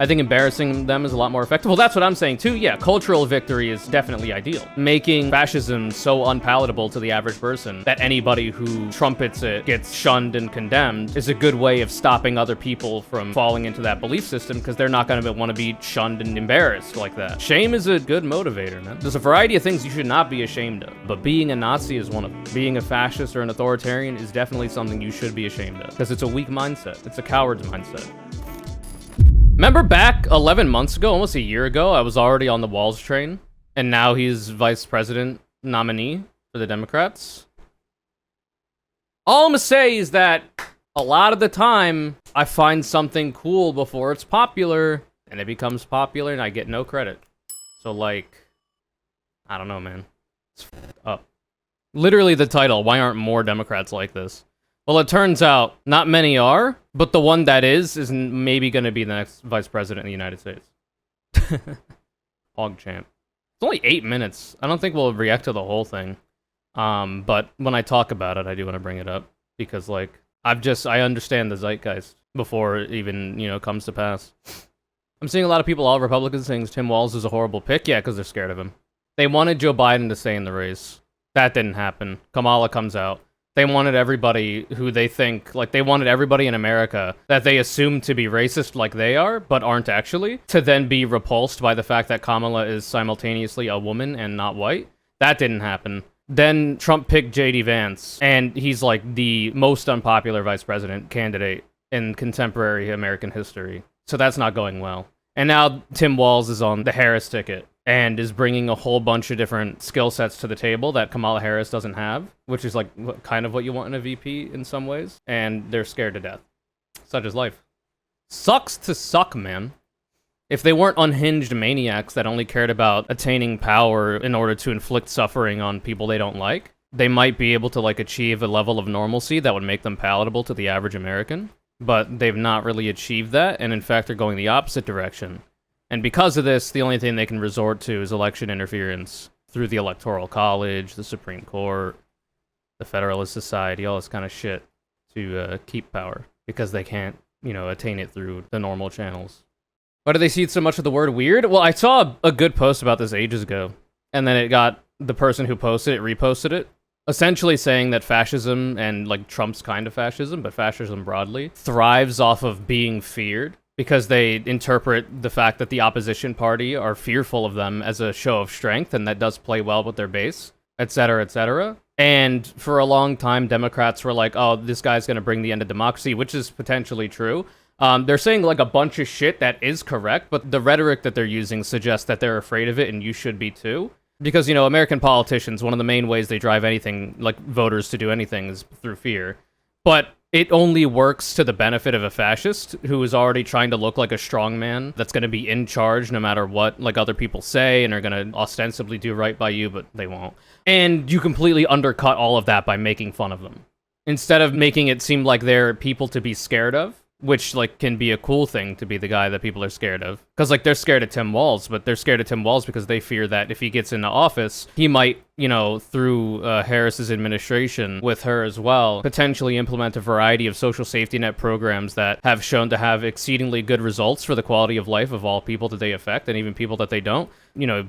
I think embarrassing them is a lot more effective. Well, that's what I'm saying too. Yeah, cultural victory is definitely ideal. Making fascism so unpalatable to the average person that anybody who trumpets it gets shunned and condemned is a good way of stopping other people from falling into that belief system, because they're not going to want to be shunned and embarrassed like that. Shame is a good motivator, man. There's a variety of things you should not be ashamed of, but being a Nazi is one of them. Being a fascist or an authoritarian is definitely something you should be ashamed of, because it's a weak mindset. It's a coward's mindset. Remember back 11 months ago, almost a year ago, I was already on the Walz train, and now he's vice president nominee for the Democrats? All I'm gonna say is that a lot of the time, I find something cool before it's popular, and it becomes popular, and I get no credit. So, like, I don't know, man. It's up. Literally the title, why aren't more Democrats like this? Well, it turns out not many are, but the one that is maybe going to be the next vice president of the United States. PogChamp. It's only 8 minutes. I don't think we'll react to the whole thing. But when I talk about it, I do want to bring it up, because, like, I understand the zeitgeist before it even, comes to pass. I'm seeing a lot of people, all Republicans, saying Tim Walz is a horrible pick. Yeah, because they're scared of him. They wanted Joe Biden to stay in the race. That didn't happen. Kamala comes out. They wanted everybody who they think, like, they wanted everybody in America that they assume to be racist like they are, but aren't actually, to then be repulsed by the fact that Kamala is simultaneously a woman and not white. That didn't happen. Then Trump picked J.D. Vance, and he's, like, the most unpopular vice president candidate in contemporary American history. So that's not going well. And now Tim Walz is on the Harris ticket, and is bringing a whole bunch of different skill sets to the table that Kamala Harris doesn't have, which is like kind of what you want in a VP in some ways, and they're scared to death. Such is life. Sucks to suck, man. If they weren't unhinged maniacs that only cared about attaining power in order to inflict suffering on people they don't like, they might be able to, like, achieve a level of normalcy that would make them palatable to the average American, but they've not really achieved that, and in fact they're going the opposite direction. And because of this, the only thing they can resort to is election interference through the Electoral College, the Supreme Court, the Federalist Society, all this kind of shit to keep power, because they can't, attain it through the normal channels. Why do they see so much of the word weird? Well, I saw a good post about this ages ago, and then it got the person who posted it reposted it, essentially saying that fascism, and, like, Trump's kind of fascism, but fascism broadly, thrives off of being feared, because they interpret the fact that the opposition party are fearful of them as a show of strength, and that does play well with their base, etc., etc. And for a long time, Democrats were like, oh, this guy's going to bring the end of democracy, which is potentially true. They're saying, like, a bunch of shit that is correct, but the rhetoric that they're using suggests that they're afraid of it, and you should be too. Because, American politicians, one of the main ways they drive anything, like voters to do anything, is through fear. But it only works to the benefit of a fascist who is already trying to look like a strongman that's going to be in charge no matter what, like, other people say, and are going to ostensibly do right by you, but they won't. And you completely undercut all of that by making fun of them. Instead of making it seem like they're people to be scared of, which, like, can be a cool thing to be the guy that people are scared of. Because, like, they're scared of Tim Walz, but they're scared of Tim Walz because they fear that if he gets into office, he might, through Harris's administration, with her as well, potentially implement a variety of social safety net programs that have shown to have exceedingly good results for the quality of life of all people that they affect, and even people that they don't.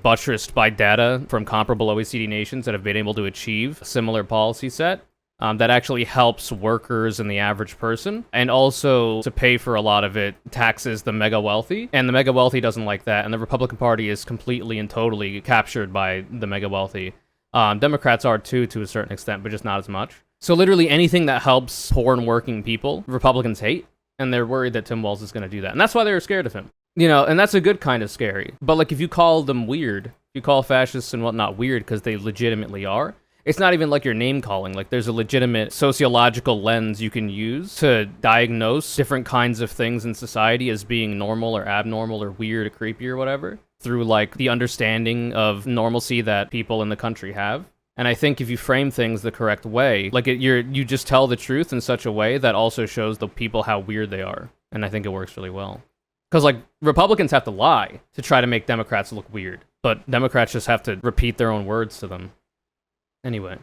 Buttressed by data from comparable OECD nations that have been able to achieve a similar policy set. That actually helps workers and the average person, and also, to pay for a lot of it, taxes the mega wealthy, and the mega wealthy doesn't like that, and the Republican Party is completely and totally captured by the mega wealthy. Democrats are too, to a certain extent, but just not as much. So literally anything that helps poor and working people, Republicans hate, and they're worried that Tim Walz is going to do that, and that's why they're scared of him. And that's a good kind of scary. But, like, if you call them weird, if you call fascists and whatnot weird because they legitimately are, it's not even like you're name-calling. Like, there's a legitimate sociological lens you can use to diagnose different kinds of things in society as being normal or abnormal or weird or creepy or whatever, through, like, the understanding of normalcy that people in the country have. And I think if you frame things the correct way, like, you just tell the truth in such a way that also shows the people how weird they are. And I think it works really well. Because, like, Republicans have to lie to try to make Democrats look weird, but Democrats just have to repeat their own words to them. Anyway,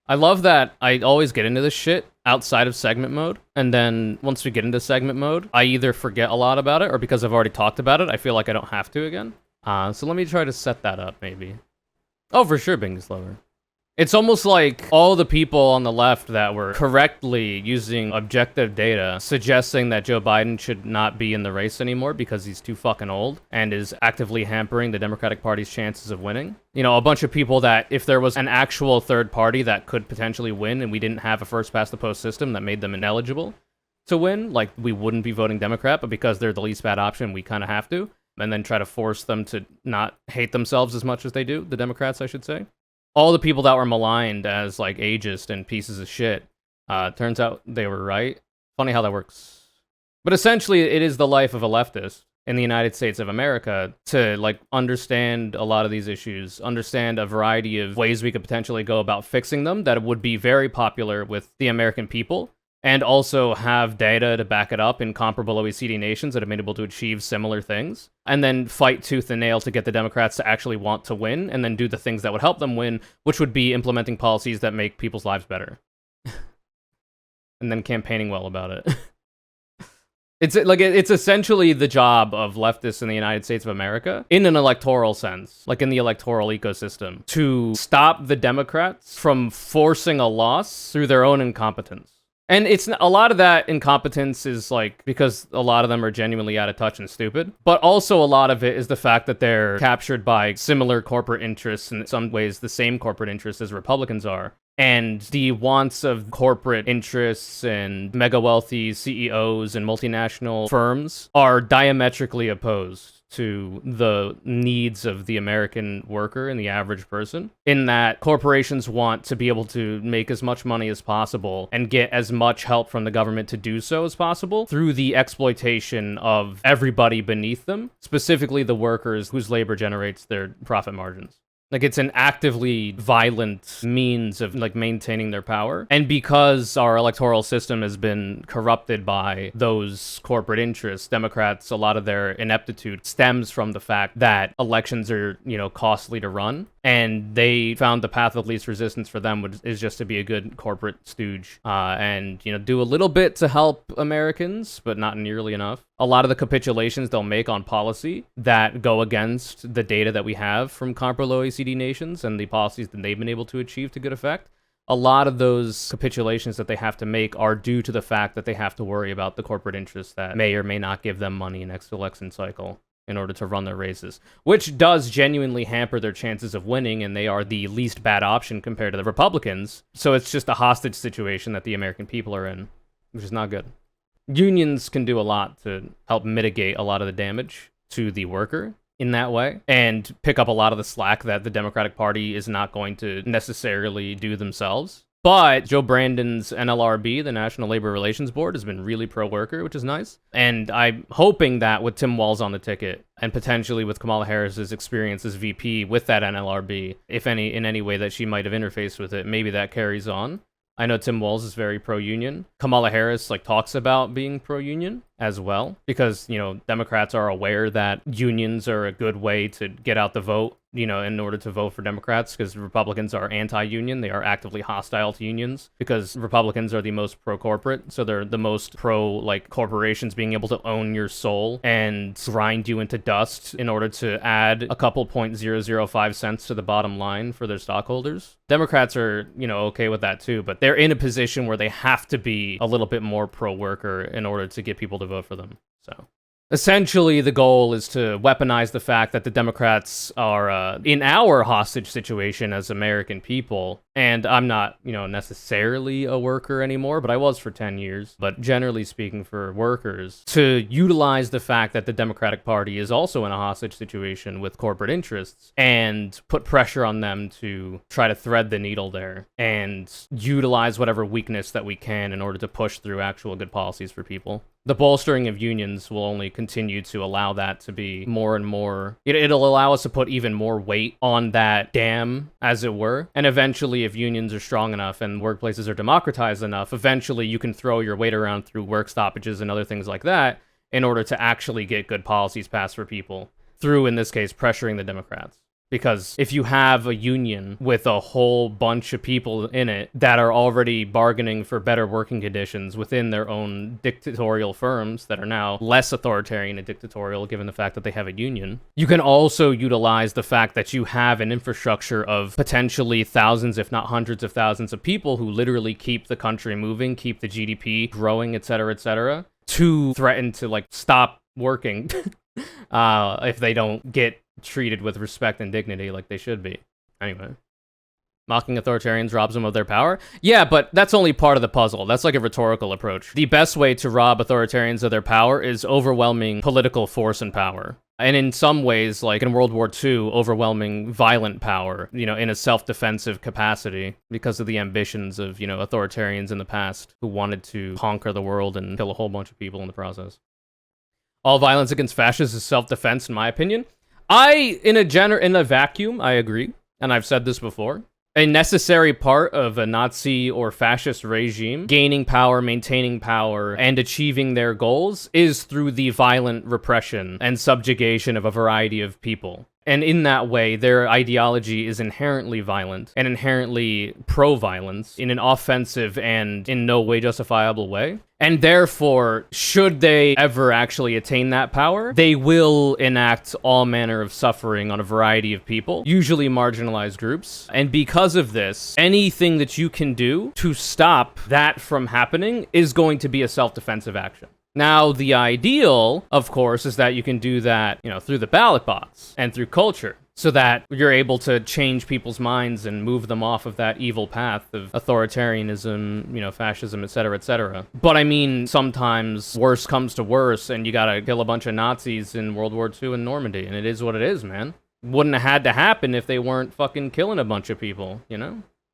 I love that I always get into this shit outside of segment mode. And then once we get into segment mode, I either forget a lot about it, or because I've already talked about it, I feel like I don't have to again. So let me try to set that up, maybe. Oh, for sure, being slower. It's almost like all the people on the left that were correctly using objective data suggesting that Joe Biden should not be in the race anymore because he's too fucking old and is actively hampering the Democratic Party's chances of winning. You know, a bunch of people that if there was an actual third party that could potentially win and we didn't have a first past the post system that made them ineligible to win, like we wouldn't be voting Democrat, but because they're the least bad option, we kind of have to, and then try to force them to not hate themselves as much as they do, the Democrats, I should say. All the people that were maligned as like ageist and pieces of shit, turns out they were right. Funny how that works. But essentially, it is the life of a leftist in the United States of America to like understand a lot of these issues, understand a variety of ways we could potentially go about fixing them that would be very popular with the American people, and also have data to back it up in comparable OECD nations that have been able to achieve similar things, and then fight tooth and nail to get the Democrats to actually want to win, and then do the things that would help them win, which would be implementing policies that make people's lives better. And then campaigning well about it. It's essentially the job of leftists in the United States of America, in an electoral sense, like in the electoral ecosystem, to stop the Democrats from forcing a loss through their own incompetence. And it's a lot of that incompetence is like because a lot of them are genuinely out of touch and stupid, but also a lot of it is the fact that they're captured by similar corporate interests, and in some ways the same corporate interests as Republicans are. And the wants of corporate interests and mega wealthy CEOs and multinational firms are diametrically opposed to the needs of the American worker and the average person, in that corporations want to be able to make as much money as possible and get as much help from the government to do so as possible through the exploitation of everybody beneath them, specifically the workers whose labor generates their profit margins. Like, it's an actively violent means of, like, maintaining their power. And because our electoral system has been corrupted by those corporate interests, Democrats, a lot of their ineptitude stems from the fact that elections are, you know, costly to run. And they found the path of least resistance for them is just to be a good corporate stooge and, you know, do a little bit to help Americans, but not nearly enough. A lot of the capitulations they'll make on policy that go against the data that we have from comparable OECD nations and the policies that they've been able to achieve to good effect, a lot of those capitulations that they have to make are due to the fact that they have to worry about the corporate interests that may or may not give them money next election cycle in order to run their races, which does genuinely hamper their chances of winning, and they are the least bad option compared to the Republicans. So it's just a hostage situation that the American people are in, which is not good. Unions can do a lot to help mitigate a lot of the damage to the worker in that way, and pick up a lot of the slack that the Democratic Party is not going to necessarily do themselves. But Joe Brandon's NLRB, the National Labor Relations Board, has been really pro-worker, which is nice. And I'm hoping that with Tim Walz on the ticket, and potentially with Kamala Harris's experience as VP with that NLRB, if any, in any way that she might have interfaced with it, maybe that carries on. I know Tim Walz is very pro-union. Kamala Harris talks about being pro-union as well, because, you know, Democrats are aware that unions are a good way to get out the vote, you know, in order to vote for Democrats, because Republicans are anti-union. They are actively hostile to unions because Republicans are the most pro-corporate. So they're the most corporations being able to own your soul and grind you into dust in order to add a couple 0.005 cents to the bottom line for their stockholders. Democrats are, you know, okay with that too, but they're in a position where they have to be a little bit more pro-worker in order to get people to vote for them. So essentially, the goal is to weaponize the fact that the Democrats are in our hostage situation as American people. And I'm not, you know, necessarily a worker anymore, but I was for 10 years. But generally speaking, for workers, to utilize the fact that the Democratic Party is also in a hostage situation with corporate interests and put pressure on them to try to thread the needle there and utilize whatever weakness that we can in order to push through actual good policies for people. The bolstering of unions will only continue to allow that to be more and more. It'll allow us to put even more weight on that dam, as it were. And eventually, if unions are strong enough and workplaces are democratized enough, eventually you can throw your weight around through work stoppages and other things like that in order to actually get good policies passed for people through, in this case, pressuring the Democrats. Because if you have a union with a whole bunch of people in it that are already bargaining for better working conditions within their own dictatorial firms that are now less authoritarian and dictatorial given the fact that they have a union, you can also utilize the fact that you have an infrastructure of potentially thousands, if not hundreds of thousands of people who literally keep the country moving, keep the GDP growing, etc., to threaten to, like, stop working if they don't get treated with respect and dignity like they should be. Anyway. Mocking authoritarians robs them of their power? Yeah, but that's only part of the puzzle. That's like a rhetorical approach. The best way to rob authoritarians of their power is overwhelming political force and power. And in some ways, like in World War II, overwhelming violent power, in a self-defensive capacity because of the ambitions of, authoritarians in the past who wanted to conquer the world and kill a whole bunch of people in the process. All violence against fascists is self-defense, in my opinion. In a vacuum, I agree, and I've said this before. A necessary part of a Nazi or fascist regime gaining power, maintaining power, and achieving their goals is through the violent repression and subjugation of a variety of people. And in that way, their ideology is inherently violent and inherently pro-violence in an offensive and in no way justifiable way. And therefore, should they ever actually attain that power, they will enact all manner of suffering on a variety of people, usually marginalized groups. And because of this, anything that you can do to stop that from happening is going to be a self-defensive action. Now, the ideal, of course, is that you can do that, through the ballot box and through culture, so that you're able to change people's minds and move them off of that evil path of authoritarianism, fascism, etc. But I mean, sometimes worse comes to worse, and you gotta kill a bunch of Nazis in World War II in Normandy, and it is what it is, man. Wouldn't have had to happen if they weren't fucking killing a bunch of people,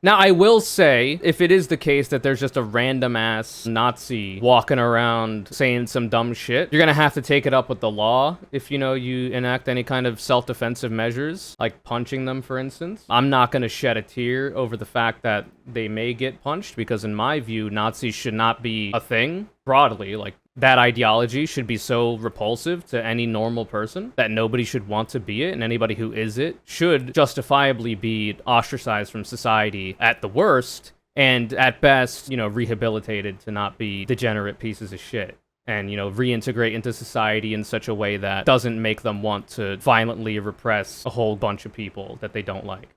Now, I will say, if it is the case that there's just a random-ass Nazi walking around saying some dumb shit, you're gonna have to take it up with the law if, you enact any kind of self-defensive measures, like punching them, for instance. I'm not gonna shed a tear over the fact that they may get punched, because in my view, Nazis should not be a thing, broadly, like, that ideology should be so repulsive to any normal person that nobody should want to be it, and anybody who is it should justifiably be ostracized from society at the worst, and at best, rehabilitated to not be degenerate pieces of shit. And, reintegrate into society in such a way that doesn't make them want to violently repress a whole bunch of people that they don't like.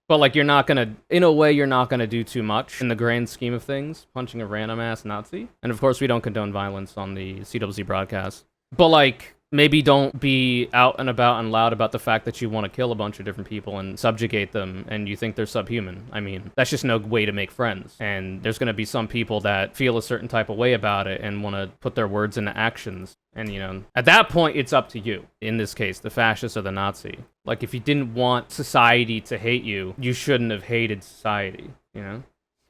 But, like, you're not gonna do too much in the grand scheme of things, punching a random-ass Nazi. And, of course, we don't condone violence on the CWZ broadcast. But, like, maybe don't be out and about and loud about the fact that you want to kill a bunch of different people and subjugate them, and you think they're subhuman. I mean, that's just no way to make friends. And there's gonna be some people that feel a certain type of way about it and want to put their words into actions. And, at that point, it's up to you. In this case, the fascist or the Nazi. Like, if you didn't want society to hate you, you shouldn't have hated society,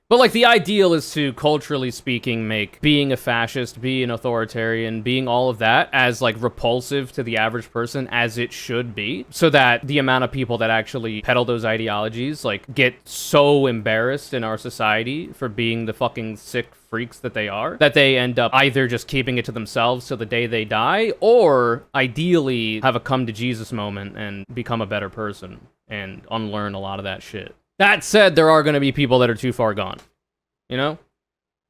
But, like, the ideal is to, culturally speaking, make being a fascist, being an authoritarian, being all of that as, like, repulsive to the average person as it should be, so that the amount of people that actually peddle those ideologies, like, get so embarrassed in our society for being the fucking sick freaks that they are, that they end up either just keeping it to themselves till the day they die, or ideally have a come-to-Jesus moment and become a better person and unlearn a lot of that shit. That said, there are going to be people that are too far gone.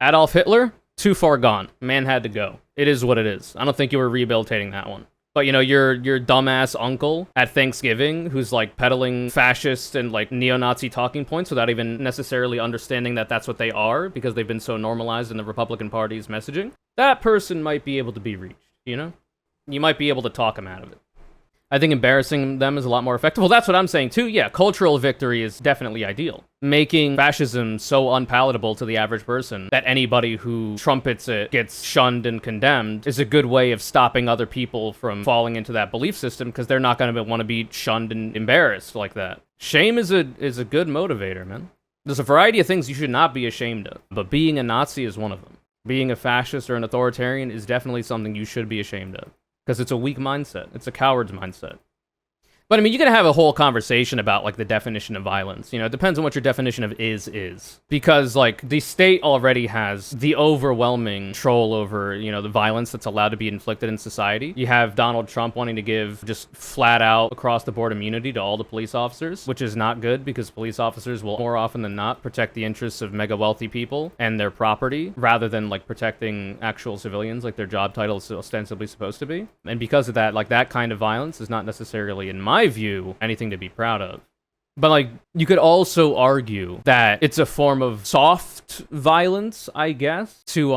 Adolf Hitler, too far gone. Man had to go. It is what it is. I don't think you were rehabilitating that one. But, your dumbass uncle at Thanksgiving who's, like, peddling fascist and, like, neo-Nazi talking points without even necessarily understanding that that's what they are because they've been so normalized in the Republican Party's messaging, that person might be able to be reached, You might be able to talk him out of it. I think embarrassing them is a lot more effective. Well, that's what I'm saying, too. Yeah, cultural victory is definitely ideal. Making fascism so unpalatable to the average person that anybody who trumpets it gets shunned and condemned is a good way of stopping other people from falling into that belief system, because they're not going to want to be shunned and embarrassed like that. Shame is a good motivator, man. There's a variety of things you should not be ashamed of, but being a Nazi is one of them. Being a fascist or an authoritarian is definitely something you should be ashamed of. Because it's a weak mindset. It's a coward's mindset. But I mean, you can have a whole conversation about like the definition of violence. You know, it depends on what your definition of is. Because like the state already has the overwhelming control over, you know, the violence that's allowed to be inflicted in society. You have Donald Trump wanting to give just flat out across the board immunity to all the police officers, which is not good because police officers will more often than not protect the interests of mega wealthy people and their property rather than like protecting actual civilians like their job title is ostensibly supposed to be. And because of that, like that kind of violence is not necessarily, in my view, anything to be proud of. But like you could also argue that it's a form of soft violence, I guess, to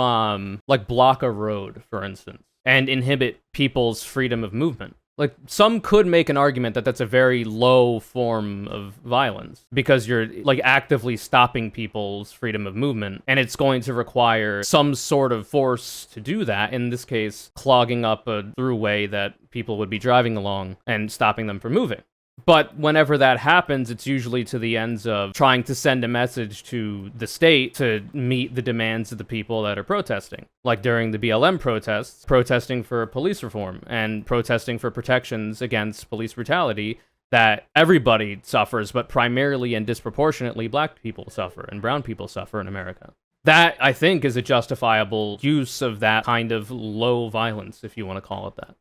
like block a road, for instance, and inhibit people's freedom of movement. Like, some could make an argument that that's a very low form of violence because you're, like, actively stopping people's freedom of movement, and it's going to require some sort of force to do that, in this case, clogging up a throughway that people would be driving along and stopping them from moving. But whenever that happens, it's usually to the ends of trying to send a message to the state to meet the demands of the people that are protesting. Like during the BLM protests, protesting for police reform and protesting for protections against police brutality that everybody suffers, but primarily and disproportionately black people suffer and brown people suffer in America. That, I think, is a justifiable use of that kind of low violence, if you want to call it that.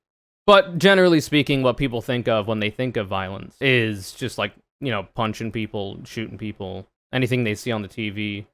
But generally speaking, what people think of when they think of violence is just like, you know, punching people, shooting people, anything they see on the TV.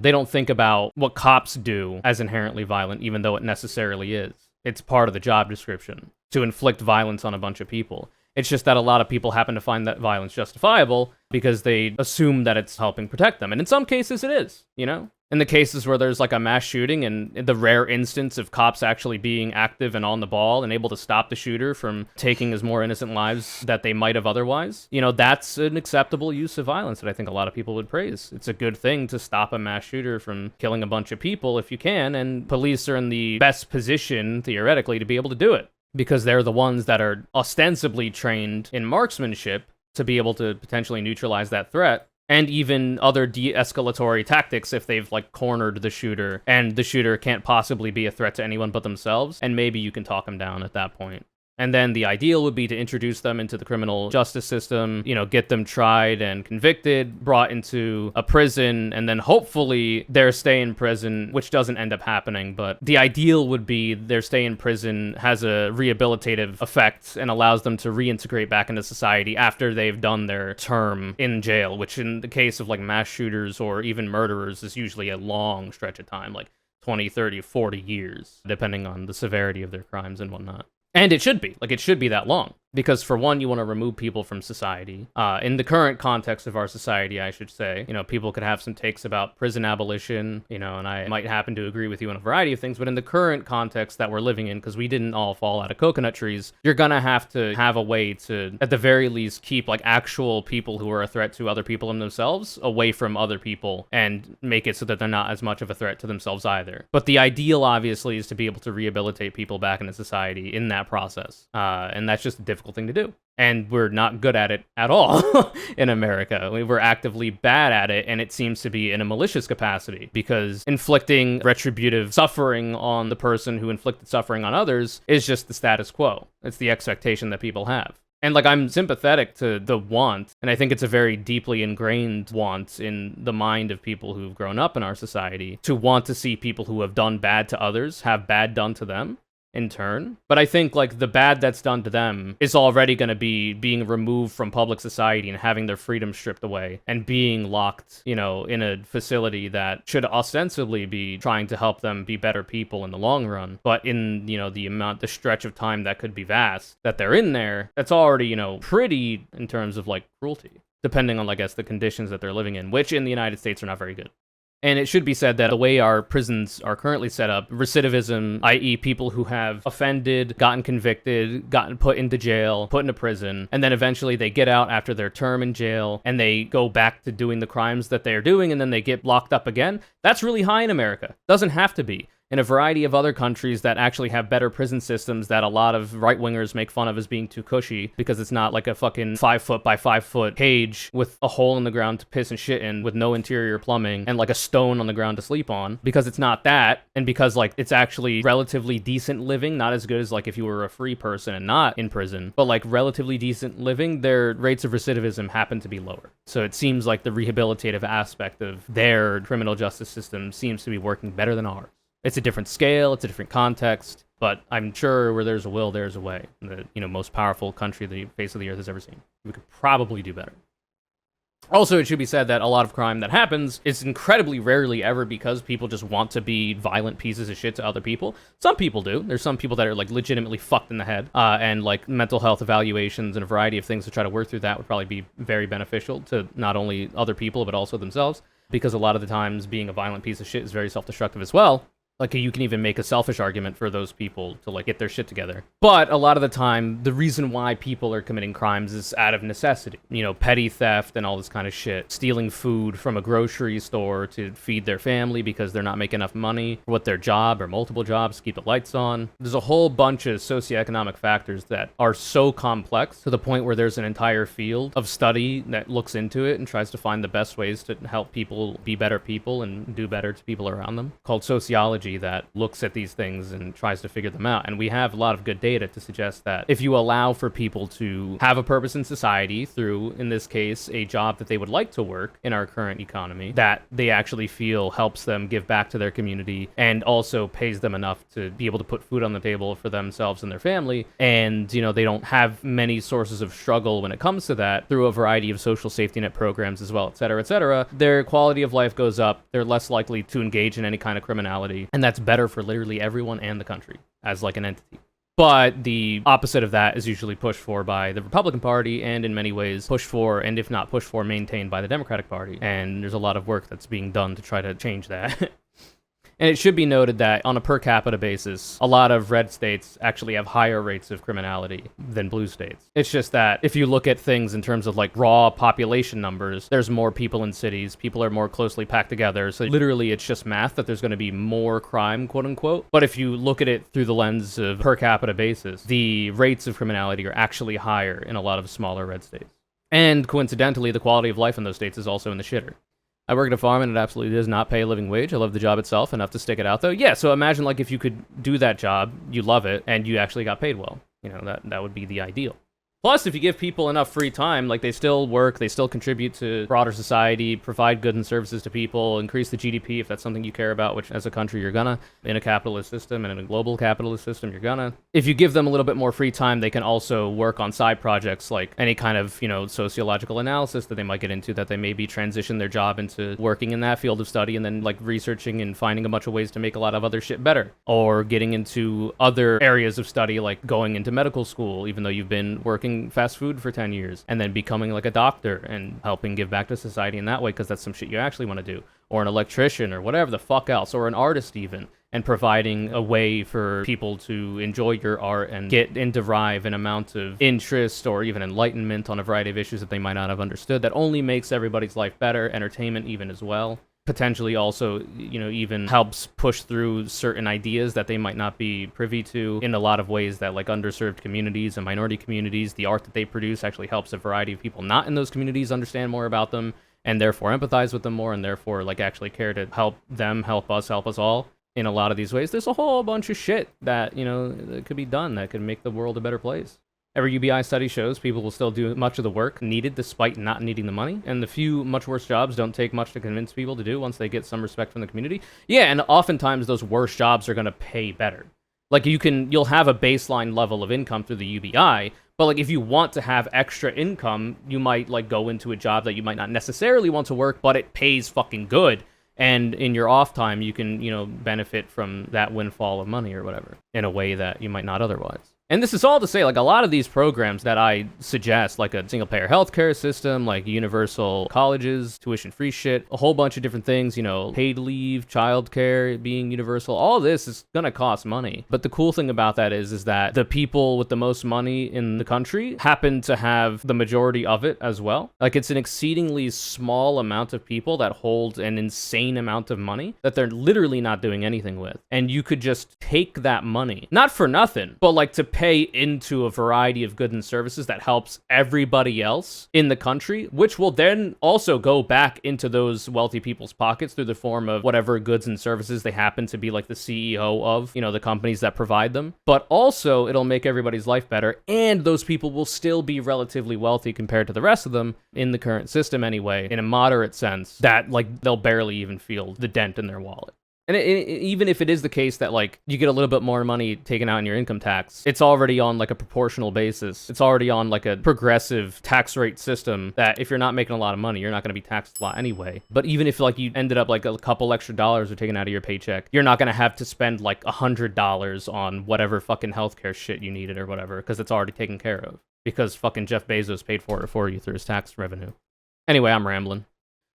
They don't think about what cops do as inherently violent, even though it necessarily is. It's part of the job description to inflict violence on a bunch of people. It's just that a lot of people happen to find that violence justifiable because they assume that it's helping protect them. And in some cases it is, you know? In the cases where there's like a mass shooting and the rare instance of cops actually being active and on the ball and able to stop the shooter from taking his more innocent lives that they might have otherwise, you know, that's an acceptable use of violence that I think a lot of people would praise. It's a good thing to stop a mass shooter from killing a bunch of people if you can, and police are in the best position, theoretically, to be able to do it because they're the ones that are ostensibly trained in marksmanship to be able to potentially neutralize that threat. And even other de-escalatory tactics if they've, like, cornered the shooter, and the shooter can't possibly be a threat to anyone but themselves, and maybe you can talk them down at that point. And then the ideal would be to introduce them into the criminal justice system, you know, get them tried and convicted, brought into a prison, and then hopefully their stay in prison, which doesn't end up happening, but the ideal would be their stay in prison has a rehabilitative effect and allows them to reintegrate back into society after they've done their term in jail, which in the case of like mass shooters or even murderers is usually a long stretch of time, like 20, 30, 40 years, depending on the severity of their crimes and whatnot. And it should be. Like, it should be that long. Because, for one, you want to remove people from society. In the current context of our society, I should say, you know, people could have some takes about prison abolition, you know, and I might happen to agree with you on a variety of things, but in the current context that we're living in, because we didn't all fall out of coconut trees, you're gonna have to have a way to, at the very least, keep, like, actual people who are a threat to other people and themselves away from other people and make it so that they're not as much of a threat to themselves either. But the ideal, obviously, is to be able to rehabilitate people back into society in that process. And that's just a difficult thing to do. And we're not good at it at all in America. We're actively bad at it, and it seems to be in a malicious capacity because inflicting retributive suffering on the person who inflicted suffering on others is just the status quo. It's the expectation that people have. And, like, I'm sympathetic to the want, and I think it's a very deeply ingrained want in the mind of people who've grown up in our society to want to see people who have done bad to others have bad done to them in turn. But I think, like, the bad that's done to them is already going to be being removed from public society and having their freedom stripped away and being locked, you know, in a facility that should ostensibly be trying to help them be better people in the long run. But in, you know, the stretch of time that could be vast that they're in there, that's already, you know, pretty in terms of, like, cruelty, depending on, I guess, the conditions that they're living in, which in the United States are not very good. And it should be said that the way our prisons are currently set up, recidivism, i.e. people who have offended, gotten convicted, gotten put into jail, put into prison, and then eventually they get out after their term in jail, and they go back to doing the crimes that they're doing, and then they get locked up again, that's really high in America. Doesn't have to be. in a variety of other countries that actually have better prison systems that a lot of right-wingers make fun of as being too cushy because it's not like a fucking 5 foot by 5 foot cage with a hole in the ground to piss and shit in with no interior plumbing and like a stone on the ground to sleep on, because it's not that, and because like it's actually relatively decent living, not as good as like if you were a free person and not in prison, but like relatively decent living, their rates of recidivism happen to be lower. So it seems like the rehabilitative aspect of their criminal justice system seems to be working better than ours. It's a different scale, it's a different context, but I'm sure where there's a will, there's a way. The most powerful country the face of the earth has ever seen. We could probably do better. Also, it should be said that a lot of crime that happens is incredibly rarely ever because people just want to be violent pieces of shit to other people. Some people do. There's some people that are like legitimately fucked in the head, and like mental health evaluations and a variety of things to try to work through that would probably be very beneficial to not only other people but also themselves, because a lot of the times being a violent piece of shit is very self-destructive as well. Like, you can even make a selfish argument for those people to, like, get their shit together. But a lot of the time, the reason why people are committing crimes is out of necessity. Petty theft and all this kind of shit. Stealing food from a grocery store to feed their family because they're not making enough money with their job or multiple jobs to keep the lights on. There's a whole bunch of socioeconomic factors that are so complex to the point where there's an entire field of study that looks into it and tries to find the best ways to help people be better people and do better to people around them, called sociology, that looks at these things and tries to figure them out. And we have a lot of good data to suggest that if you allow for people to have a purpose in society through, in this case, a job that they would like to work in our current economy, that they actually feel helps them give back to their community and also pays them enough to be able to put food on the table for themselves and their family, and they don't have many sources of struggle when it comes to that through a variety of social safety net programs as well, etc., their quality of life goes up, they're less likely to engage in any kind of criminality, and that's better for literally everyone and the country as like an entity. But the opposite of that is usually pushed for by the Republican Party, and in many ways pushed for, and if not pushed for, maintained by the Democratic Party. And there's a lot of work that's being done to try to change that. And it should be noted that on a per capita basis, a lot of red states actually have higher rates of criminality than blue states. It's just that if you look at things in terms of like raw population numbers, there's more people in cities, people are more closely packed together, so literally it's just math that there's going to be more crime, quote unquote. But if you look at it through the lens of per capita basis, the rates of criminality are actually higher in a lot of smaller red states. And coincidentally, the quality of life in those states is also in the shitter. I work at a farm, and it absolutely does not pay a living wage. I love the job itself enough to stick it out, though. Yeah, so imagine, like, if you could do that job, you love it, and you actually got paid well. That would be the ideal. Plus, if you give people enough free time, like, they still work, they still contribute to broader society, provide goods and services to people, increase the GDP if that's something you care about, which as a country you're gonna. In a capitalist system and in a global capitalist system, you're gonna. If you give them a little bit more free time, they can also work on side projects like any kind of, sociological analysis that they might get into, that they maybe transition their job into working in that field of study and then, like, researching and finding a bunch of ways to make a lot of other shit better. Or getting into other areas of study, like going into medical school, even though you've been working fast food for 10 years, and then becoming like a doctor and helping give back to society in that way, because that's some shit you actually want to do. Or an electrician, or whatever the fuck else, or an artist even, and providing a way for people to enjoy your art and get and derive an amount of interest or even enlightenment on a variety of issues that they might not have understood, that only makes everybody's life better, entertainment even as well. Potentially also, even helps push through certain ideas that they might not be privy to in a lot of ways, that like underserved communities and minority communities, the art that they produce actually helps a variety of people not in those communities understand more about them, and therefore empathize with them more, and therefore like actually care to help them, help us all in a lot of these ways. There's a whole bunch of shit that, that could be done that could make the world a better place. Every UBI study shows people will still do much of the work needed despite not needing the money, and the few much worse jobs don't take much to convince people to do once they get some respect from the community. Yeah, and oftentimes those worse jobs are going to pay better. Like, you'll have a baseline level of income through the UBI, but like if you want to have extra income, you might like go into a job that you might not necessarily want to work, but it pays fucking good. And in your off time, you can, benefit from that windfall of money or whatever in a way that you might not otherwise. And this is all to say, like, a lot of these programs that I suggest, like a single-payer healthcare system, like universal colleges, tuition-free shit, a whole bunch of different things, you know, paid leave, childcare being universal, all this is gonna cost money. But the cool thing about that is that the people with the most money in the country happen to have the majority of it as well. Like, it's an exceedingly small amount of people that hold an insane amount of money that they're literally not doing anything with. And you could just take that money, not for nothing, but like to pay into a variety of goods and services that helps everybody else in the country, which will then also go back into those wealthy people's pockets through the form of whatever goods and services they happen to be like the CEO of, you know, the companies that provide them. But also it'll make everybody's life better, and those people will still be relatively wealthy compared to the rest of them in the current system anyway, in a moderate sense, that like they'll barely even feel the dent in their wallet. And even if it is the case that, like, you get a little bit more money taken out in your income tax, it's already on, like, a proportional basis. It's already on, like, a progressive tax rate system that if you're not making a lot of money, you're not going to be taxed a lot anyway. But even if, like, you ended up, like, a couple extra dollars are taken out of your paycheck, you're not going to have to spend, like, $100 on whatever fucking healthcare shit you needed or whatever, because it's already taken care of. Because fucking Jeff Bezos paid for it for you through his tax revenue. Anyway, I'm rambling.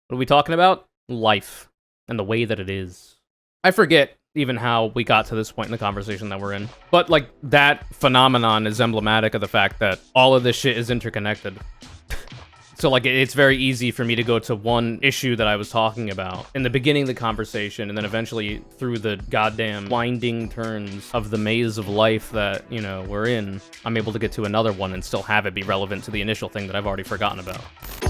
What are we talking about? Life. And the way that it is. I forget even how we got to this point in the conversation that we're in. But, like, that phenomenon is emblematic of the fact that all of this shit is interconnected. So, like, it's very easy for me to go to one issue that I was talking about in the beginning of the conversation, and then eventually through the goddamn winding turns of the maze of life that, you know, we're in, I'm able to get to another one and still have it be relevant to the initial thing that I've already forgotten about.